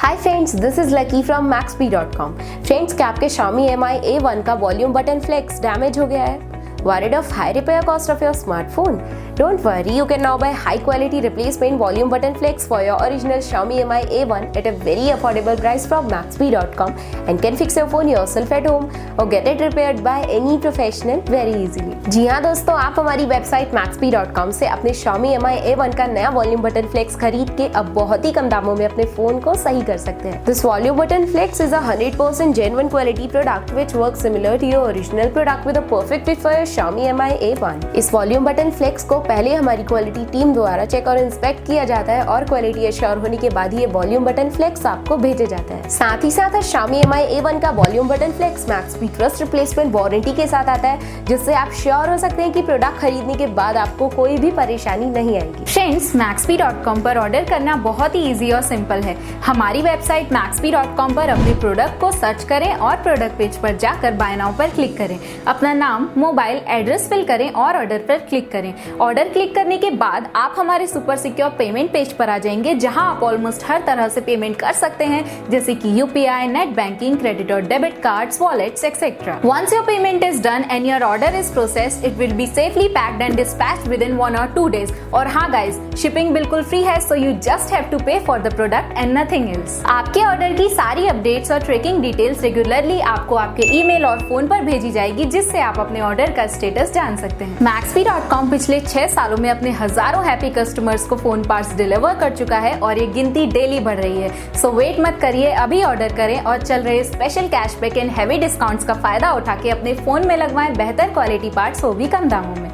Hi friends, this is lucky from Maxbhi.com। Friends, क्या आपके Xiaomi Mi A1 का volume button flex damage हो गया है? Worried of high repair cost of your smartphone? Don't worry, you can now buy high quality replacement volume button flex for your original Xiaomi Mi A1 at a very affordable price from Maxbhi.com and can fix your phone yourself at home or get it repaired by any professional very easily। जी हाँ दोस्तों, आप हमारी website Maxbhi.com से अपने Xiaomi Mi A1 का नया volume button flex खरीद के अब बहुत ही कम दामों में अपने फोन को सही कर सकते हैं। This volume button flex is a 100% genuine quality product which works similar to your original product with a perfect fit for your Xiaomi Mi A1। इस वॉल्यूम बटन फ्लेक्स को पहले हमारी क्वालिटी टीम द्वारा चेक और inspect किया जाता है और क्वालिटी एश्योर होने के बाद ही ये वॉल्यूम बटन फ्लेक्स आपको भेजे जाता है। साथ ही साथ Xiaomi Mi A1 का volume button flex Maxbhi trust replacement warranty के साथ आता है, जिससे आप श्योर हो सकते हैं कि प्रोडक्ट खरीदने के बाद आपको कोई भी परेशानी नहीं आएगी। फ्रेंड्स, Maxbhi.com पर ऑर्डर करना बहुत ही इजी और सिंपल है। हमारी वेबसाइट Maxbhi.com पर अपने प्रोडक्ट को सर्च करें और प्रोडक्ट पेज पर जाकर बाय नाउ पर क्लिक करें। अपना नाम, मोबाइल, एड्रेस फिल करें और ऑर्डर पर क्लिक करें। ऑर्डर क्लिक करने के बाद आप हमारे सुपर सिक्योर पेमेंट पेज पर आ जाएंगे, जहां आप ऑलमोस्ट हर तरह से पेमेंट कर सकते हैं, जैसे कि यूपीआई, नेट बैंकिंग, क्रेडिट और debit cards, wallets etcetera. Once your payment is done and your order is processed, it will be safely packed and dispatched within 1 or 2 days। और हाँ गाइज, शिपिंग बिल्कुल free है, so you just have to pay for the product and nothing else. आपके order की सारी updates और tracking details regularly आपको आपके ईमेल और फोन पर भेजी जाएगी, जिससे आप अपने ऑर्डर का स्टेटस जान सकते हैं। Maxbhi.com पिछले 6 सालों में अपने हजारों हैप्पी कस्टमर्स को फोन पार्ट्स डिलीवर कर चुका है और ये गिनती डेली बढ़ रही है। सो वेट मत करिए, अभी ऑर्डर करें और चल रहे special cashback and heavy discounts का फायदा उठा के अपने फोन में लगवाएं बेहतर क्वालिटी पार्ट्स, वो भी कम दामों में।